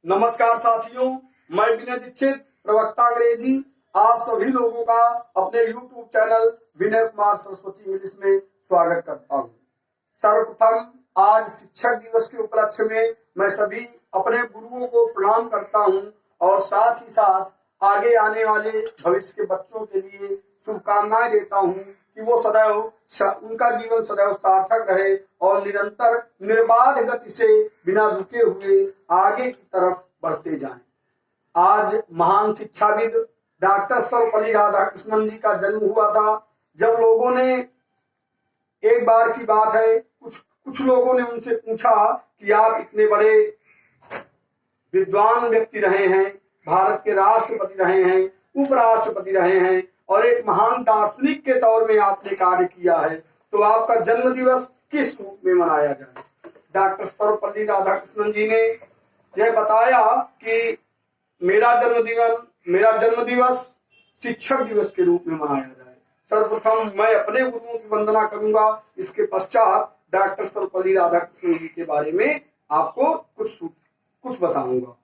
नमस्कार साथियों, मैं विनय दीक्षित, प्रवक्ता अंग्रेजी, आप सभी लोगों का अपने YouTube channel Vinay Kumar Saraswati English में स्वागत करता हूं। सर्वप्रथम आज शिक्षक दिवस के उपलक्ष्य में मैं सभी अपने गुरुओं को प्रणाम करता हूं और साथ ही साथ आगे आने वाले भविष्य के बच्चों के लिए शुभकामनाएं देता हूं कि वो सदैव उनका जीवन सदैव सार्थक रहे और निरंतर निर्बाध गति से बिना रुके हुए आगे की तरफ बढ़ते जाएं। आज महान शिक्षाविद डॉक्टर सर्वपल्ली राधाकृष्णन जी का जन्म हुआ था। जब लोगों ने, एक बार की बात है, कुछ लोगों ने उनसे पूछा कि आप इतने बड़े विद्वान व्यक्ति रहे हैं, भारत के राष्ट्रपति रहे हैं, उपराष्ट्रपति रहे हैं और एक महान दार्शनिक के तौर में आपने कार्य किया है, तो आपका जन्म दिवस किस रूप में मनाया जाए। डॉक्टर सर्वपल्ली राधाकृष्णन जी ने यह बताया कि मेरा जन्म दिवस शिक्षक दिवस के रूप में मनाया जाए। सर्वप्रथम मैं अपने गुरुओं की वंदना करूंगा, इसके पश्चात डॉक्टर सर्वपल्ली राधाकृष्णन जी के बारे में आपको कुछ बताऊंगा।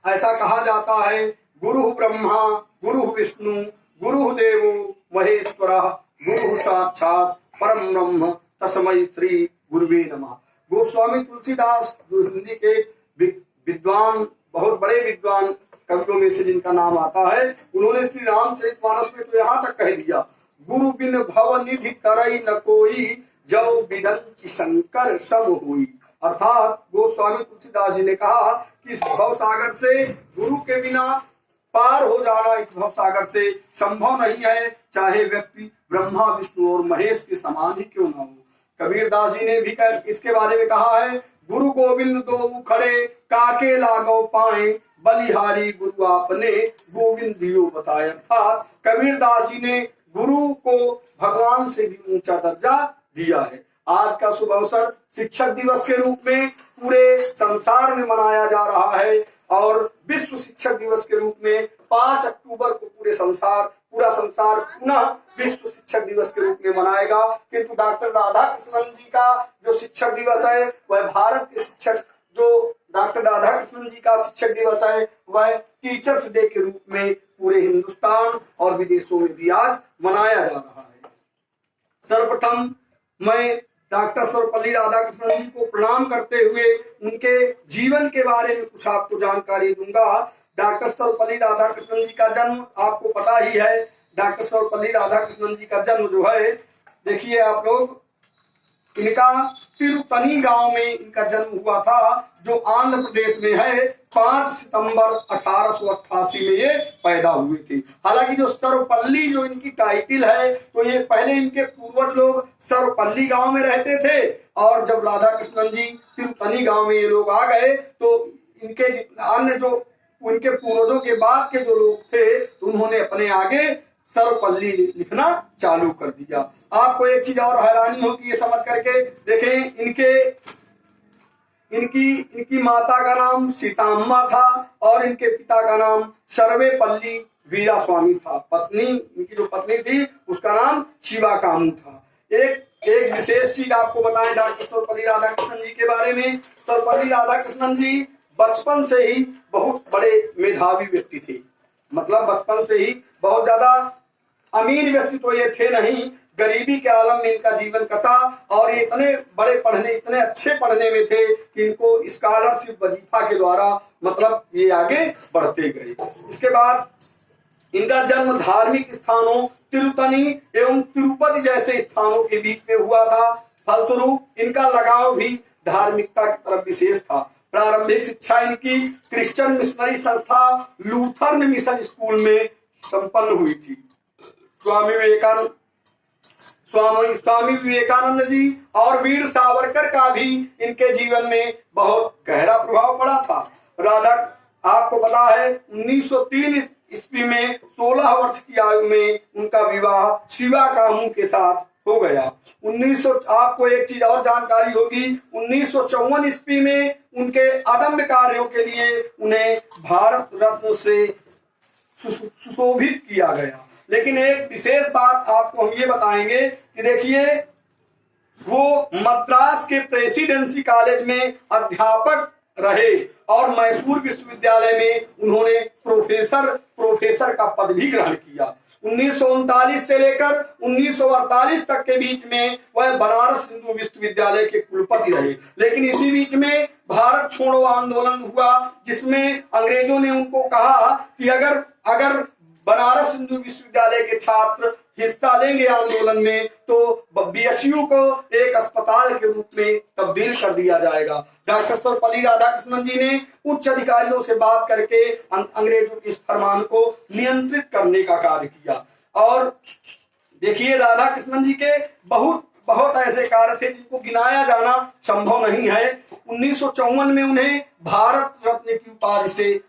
ऐसा कहा जाता है, गुरु ब्रह्मा गुरु विष्णु गुरु देवो महेश्वरः गुरु साक्षात परम ब्रह्म तस्मै श्री गुरुवे नमः। गोस्वामी तुलसीदास जो हिंदी के विद्वान, बहुत बड़े विद्वान कवियों में से जिनका नाम आता है, उन्होंने श्री रामचरितमानस में तो यहाँ तक कह दिया, गुरु बिन भव निधि तरई न कोई जव बिधन शंकर सम हुई। अर्थात गोस्वामी तुलसीदास जी ने कहा कि इस भव सागर से, गुरु के बिना पार हो जाना इस भव सागर से संभव नहीं है, चाहे व्यक्ति ब्रह्मा विष्णु और महेश के समान ही क्यों ना हो। कबीर दास जी ने भी इसके बारे में कहा है, गुरु गोविंद दो खड़े काके लागो पाए बलिहारी गुरु आपने गोविंद दियो बताए। अर्थात कबीर दास जी ने गुरु को भगवान से भी ऊंचा दर्जा दिया है। आज का शुभ अवसर शिक्षक दिवस के रूप में पूरे संसार में मनाया जा रहा है और विश्व शिक्षक दिवस के रूप में 5 अक्टूबर को पूरा संसार पुनः विश्व शिक्षक दिवस के रूप में मनाएगा। किंतु डॉक्टर राधाकृष्णन जी का जो शिक्षक दिवस है वह भारत के शिक्षक, जो डॉक्टर राधाकृष्णन जी का शिक्षक दिवस है वह टीचर्स डे के रूप में पूरे हिंदुस्तान और विदेशों में भी आज मनाया जा रहा है। सर्वप्रथम मैं डॉक्टर सर्वपल्ली राधाकृष्णन जी को प्रणाम करते हुए उनके जीवन के बारे में कुछ आपको जानकारी दूंगा। डॉक्टर सर्वपल्ली राधाकृष्णन जी का जन्म आपको पता ही है। डॉक्टर सर्वपल्ली राधाकृष्णन जी का जन्म जो है, देखिए आप लोग, इनका तिरुतनी गांव में इनका जन्म हुआ था, जो आंध्र प्रदेश में है। 5 सितंबर 1888 में ये पैदा हुए थे। हालांकि जो सर्वपल्ली जो इनकी टाइटिल है, तो ये पहले इनके पूर्वज लोग सर्वपल्ली गांव में रहते थे और जब राधाकृष्णन जी तिरुतनी गांव में ये लोग आ गए तो इनके अन्य जो उनके पूर्वजों के बाद के जो लोग थे, तो उन्होंने अपने आगे सर्वपल्ली लिखना चालू कर दिया। आपको एक चीज और हैरानी होगी ये समझ करके, देखें, इनकी माता का नाम सीताम्मा था और इनके पिता का नाम सर्वेपल्ली वीरा स्वामी था। इनकी जो पत्नी थी उसका नाम शिवा कामू था। एक विशेष चीज आपको बताएं डॉक्टर सर्वपल्ली राधाकृष्णन जी के बारे में। सर्वपल्ली राधाकृष्णन जी बचपन से ही बहुत बड़े मेधावी व्यक्ति थे। मतलब बचपन से ही बहुत ज्यादा अमीर व्यक्ति तो ये थे नहीं, गरीबी के आलम में इनका जीवन कटा और ये इतने अच्छे पढ़ने में थे कि इनको स्कॉलरशिप वजीफा के द्वारा मतलब ये आगे बढ़ते गए। इसके बाद इनका जन्म धार्मिक स्थानों तिरुतनी एवं तिरुपति जैसे स्थानों के बीच में हुआ था। फलस्वरूप इनका लगाव भी धार्मिकता की तरफ विशेष था। प्रारंभिक शिक्षा इनकी क्रिश्चियन मिशनरी संस्था लूथरन मिशन स्कूल में संपन्न हुई थी। स्वामी विवेकानंद जी और वीर सावरकर का भी इनके जीवन में बहुत गहरा प्रभाव पड़ा था। आपको पता है 1903 ईस्वी में 16 वर्ष की आयु में उनका विवाह शिवा कामू के साथ हो गया। आपको एक चीज और जानकारी होगी, 1954 ईस्वी में उनके अदम्य कार्यों के लिए उन्हें भारत रत्न से सुशोभित किया गया। लेकिन एक विशेष बात आपको हम ये बताएंगे कि देखिए, वो मद्रास के प्रेसिडेंसी कॉलेज में अध्यापक रहे और मैसूर विश्वविद्यालय में उन्होंने प्रोफेसर का पद भी ग्रहण किया। 1939 से लेकर 1948 तक के बीच में वह बनारस हिंदू विश्वविद्यालय के कुलपति रहे। लेकिन इसी बीच में भारत छोड़ो आंदोलन हुआ, जिसमें अंग्रेजों ने उनको कहा कि अगर बनारस हिंदू विश्वविद्यालय के छात्र हिस्सा लेंगे आंदोलन में तो बीएचयू को एक अस्पताल के रूप में तब्दील कर दिया जाएगा। डॉक्टर सर्वपल्ली राधाकृष्णन जी ने उच्च अधिकारियों से बात करके अंग्रेजों के इस फरमान को नियंत्रित करने का कार्य किया। और देखिए, राधाकृष्णन जी के बहुत ऐसे कार्य थे जिनको गिनाया जाना संभव नहीं है। 1954 में उन्हें भारत रत्न की उपाधि से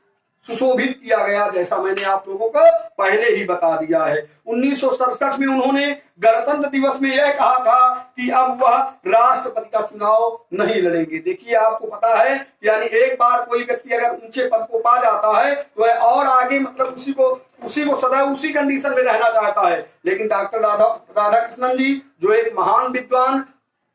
सुशोभित किया गया, जैसा मैंने आप लोगों को पहले ही बता दिया है। 1967 में उन्होंने गणतंत्र दिवस में यह कहा था कि अब वह राष्ट्रपति का चुनाव नहीं लड़ेंगे। देखिए, आपको पता है, यानी एक बार कोई व्यक्ति अगर ऊंचे पद को पा जाता है तो वह और आगे मतलब उसी को सदा उसी कंडीशन में रहना चाहता है। लेकिन डॉक्टर राधाकृष्णन जी, जो एक महान विद्वान,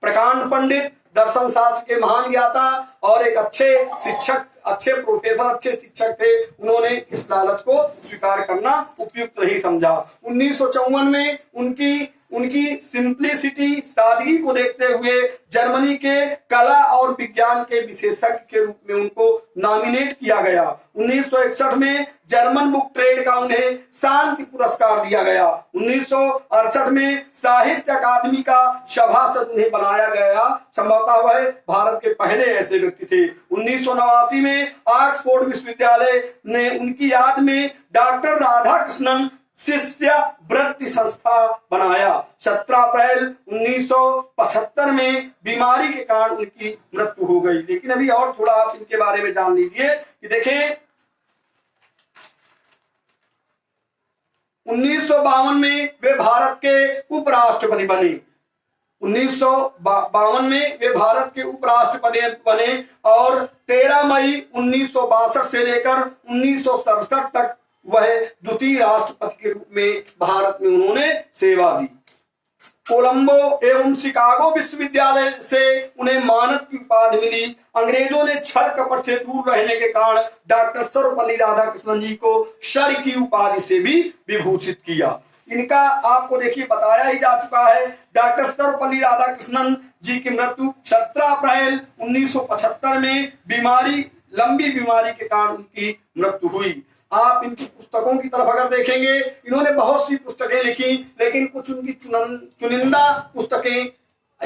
प्रकांड पंडित, दर्शन शास्त्र के महान ज्ञाता और एक अच्छे शिक्षक, अच्छे प्रोफेसर, अच्छे शिक्षक थे, उन्होंने इस लालच को स्वीकार करना उपयुक्त नहीं समझा। 1954 में उनकी सिंप्लिसिटी, सादगी को देखते हुए जर्मनी के कला और विज्ञान के विशेषज्ञ के रूप में उनको नॉमिनेट किया गया। 1961 में जर्मन बुक ट्रेड का उन्हें शांति पुरस्कार दिया गया। 1968 में साहित्य अकादमी का सभासद उन्हें बनाया गया। संभवतः वह भारत के पहले ऐसे व्यक्ति थे। 1989 में ऑक्सफोर्ड विश्वविद्यालय ने उनकी याद में डॉक्टर राधाकृष्णन शिष्यवृत्ति संस्था बनाया। 17 अप्रैल 1975 में बीमारी के कारण उनकी मृत्यु हो गई। लेकिन अभी और थोड़ा आप इनके बारे में जान लीजिए कि देखें, 1952 में वे भारत के उपराष्ट्रपति बने। 1952 में वे भारत के उपराष्ट्रपति बने और 13 मई 1962 से लेकर 1967 तक वह द्वितीय राष्ट्रपति के रूप में भारत में उन्होंने सेवा दी। कोलंबो एवं शिकागो विश्वविद्यालय से उन्हें मानद की उपाधि मिली। अंग्रेजों ने छल कपट से दूर रहने के कारण डॉक्टर सर्वपल्ली राधाकृष्णन जी को सर की उपाधि से भी विभूषित किया। इनका आपको देखिए बताया ही जा चुका है। डॉक्टर सर्वपल्ली राधाकृष्णन जी की मृत्यु 17 अप्रैल 1975 में लंबी बीमारी के कारण उनकी मृत्यु हुई। आप इनकी पुस्तकों की तरफ अगर देखेंगे, इन्होंने बहुत सी पुस्तकें लिखी, लेकिन कुछ उनकी चुनिंदा पुस्तकें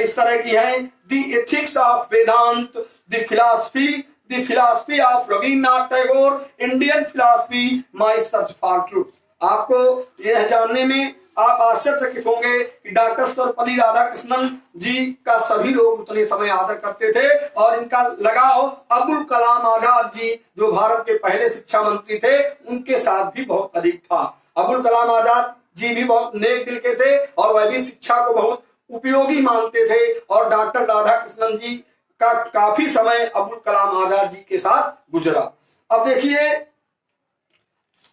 इस तरह की हैं। The ethics of Vedanta, the philosophy of Rabindranath Tagore, Indian philosophy, my search for truth. आपको यह जानने में आप आश्चर्यचकित होंगे कि डॉक्टर सर्वपल्ली राधाकृष्णन जी का सभी लोग उतने समय आदर करते थे और इनका लगाव अबुल कलाम आजाद जी, जो भारत के पहले शिक्षा मंत्री थे, उनके साथ भी बहुत अधिक था। अबुल कलाम आजाद जी भी बहुत नेक दिल के थे और वह भी शिक्षा को बहुत उपयोगी मानते थे और डॉक्टर राधाकृष्णन जी का काफी समय अबुल कलाम आजाद जी के साथ गुजरा। अब देखिए,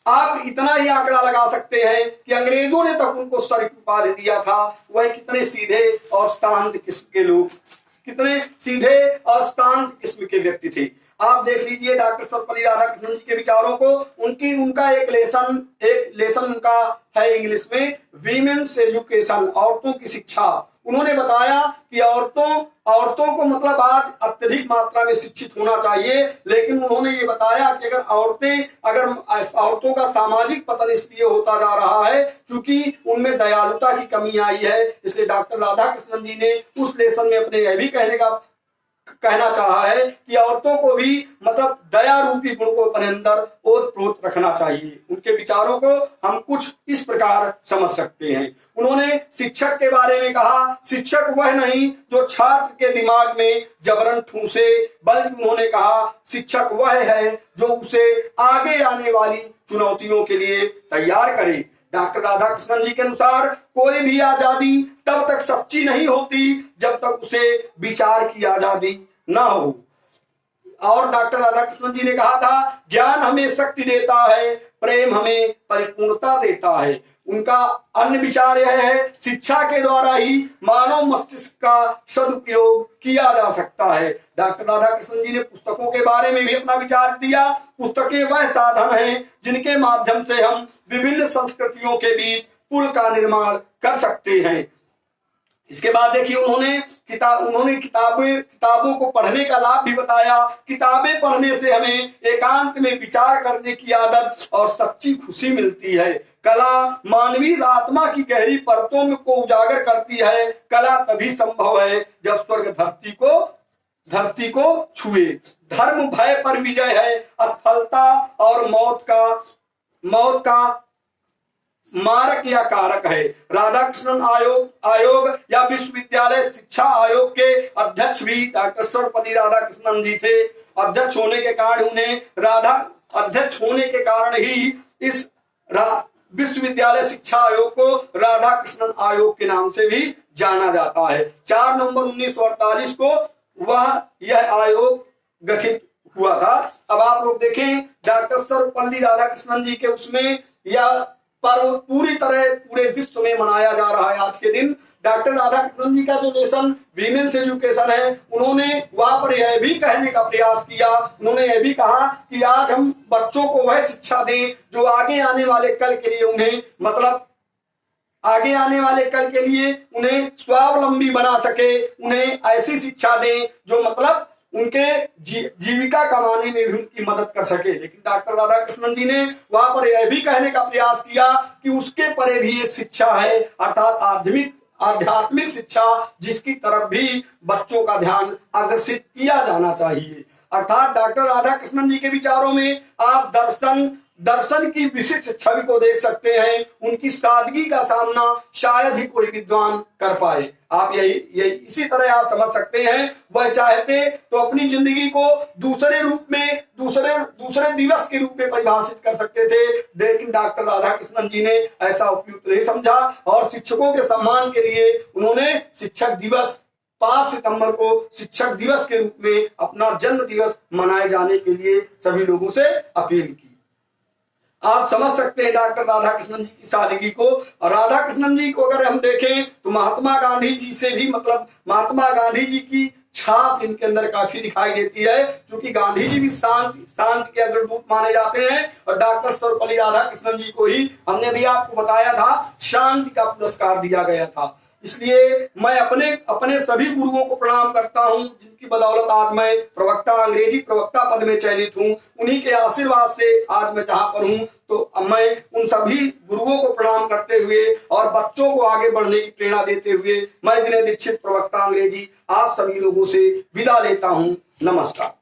आप इतना ही आंकड़ा लगा सकते हैं कि अंग्रेजों ने तक उनको सर की उपाधि दिया था। वह कितने सीधे और शांत किस्म के लोग, कितने सीधे और शांत किस्म के व्यक्ति थे। आप देख लीजिए डॉक्टर सर्वपल्ली राधाकृष्णन जी के विचारों को। उनका एक लेसन उनका है इंग्लिश में, वीमेन्स एजुकेशन, औरतों की शिक्षा। उन्होंने बताया कि औरतों को मतलब आज अत्यधिक मात्रा में शिक्षित होना चाहिए, लेकिन उन्होंने ये बताया कि अगर औरतों का सामाजिक पतन इसलिए होता जा रहा है क्योंकि उनमें दयालुता की कमी आई है। इसलिए डॉक्टर राधाकृष्णन जी ने उस लेसन में अपने यह भी कहना चाहा है कि औरतों को भी मतलब दया रूपी गुण को अपने अंदर ओत-प्रोत रखना चाहिए। उनके विचारों को हम कुछ इस प्रकार समझ सकते हैं। उन्होंने शिक्षक के बारे में कहा, शिक्षक वह नहीं जो छात्र के दिमाग में जबरन ठूसे, बल्कि उन्होंने कहा शिक्षक वह है जो उसे आगे आने वाली चुनौतियों के लिए तैयार करे। डॉक्टर राधाकृष्णन जी के अनुसार कोई भी आजादी तब तक सच्ची नहीं होती जब तक उसे विचार की आजादी ना हो। और डॉक्टर राधाकृष्णन जी ने कहा था, ज्ञान हमें शक्ति देता है, प्रेम हमें परिपूर्णता देता है। उनका अन्य विचार यह है, शिक्षा के द्वारा ही मानव मस्तिष्क का सदुपयोग किया जा सकता है। डॉक्टर राधाकृष्णन जी ने पुस्तकों के बारे में भी अपना विचार दिया। पुस्तकें वह साधन हैं जिनके माध्यम से हम विभिन्न संस्कृतियों के बीच पुल का निर्माण कर सकते हैं। इसके बाद देखिए उन्होंने किताबों को पढ़ने का लाभ भी बताया। किताबें पढ़ने से हमें एकांत में विचार करने की आदत और सच्ची खुशी मिलती है। कला मानवीय आत्मा की गहरी परतों में को उजागर करती है। कला तभी संभव है जब स्वर्ग धरती को छुए। धर्म भय पर विजय है, असफलता और मौत का मारक या कारक है। राधाकृष्णन आयोग या विश्वविद्यालय शिक्षा आयोग के अध्यक्ष भी डॉक्टर सर्वपल्ली राधाकृष्णन जी थे। अध्यक्ष होने के कारण ही इस विश्वविद्यालय शिक्षा आयोग को राधाकृष्णन आयोग के नाम से भी जाना जाता है। 4 नवंबर 1948 को यह आयोग गठित हुआ था। अब आप लोग देखें, डॉक्टर सर्वपल्ली राधाकृष्णन जी के उसमें यह पर्व पूरी तरह पूरे विश्व में मनाया जा रहा है आज के दिन। डॉक्टर राधाकृष्णन जी का जो नेशन वीमेंस एजुकेशन है, उन्होंने वहां पर यह भी कहने का प्रयास किया, उन्होंने यह भी कहा कि आज हम बच्चों को वह शिक्षा दें जो आगे आने वाले कल के लिए उन्हें स्वावलंबी बना सके। उन्हें ऐसी शिक्षा दें जो उनके जीविका कमाने में भी उनकी मदद कर सके। लेकिन डॉक्टर राधाकृष्णन जी ने वहां पर यह भी कहने का प्रयास किया कि उसके परे भी एक शिक्षा है, अर्थात आध्यात्मिक शिक्षा, जिसकी तरफ भी बच्चों का ध्यान आकर्षित किया जाना चाहिए। अर्थात डॉक्टर राधाकृष्णन जी के विचारों में आप दर्शन की विशिष्ट छवि को देख सकते हैं। उनकी सादगी का सामना शायद ही कोई विद्वान कर पाए। आप यही इसी तरह आप समझ सकते हैं, वह चाहते तो अपनी जिंदगी को दूसरे दिवस के रूप में परिभाषित कर सकते थे, लेकिन डॉक्टर राधाकृष्णन जी ने ऐसा उपयुक्त नहीं समझा और शिक्षकों के सम्मान के लिए उन्होंने शिक्षक दिवस 5 सितंबर को शिक्षक दिवस के रूप में अपना जन्म दिवस मनाए जाने के लिए सभी लोगों से अपील की। आप समझ सकते हैं डॉक्टर राधाकृष्णन जी की सादगी को। और राधाकृष्णन जी को अगर हम देखें तो महात्मा गांधी जी से भी महात्मा गांधी जी की छाप इनके अंदर काफी दिखाई देती है, क्योंकि गांधी जी भी शांति के अग्रदूत माने जाते हैं और डॉक्टर सर्वपल्ली राधाकृष्णन जी को ही हमने भी आपको बताया था शांति का पुरस्कार दिया गया था। इसलिए मैं अपने सभी गुरुओं को प्रणाम करता हूं, जिनकी बदौलत आज मैं अंग्रेजी प्रवक्ता पद में चयनित हूं। उन्हीं के आशीर्वाद से आज मैं जहां पर हूं, तो मैं उन सभी गुरुओं को प्रणाम करते हुए और बच्चों को आगे बढ़ने की प्रेरणा देते हुए मैं विनय दीक्षित प्रवक्ता अंग्रेजी आप सभी लोगों से विदा लेता हूं। नमस्कार।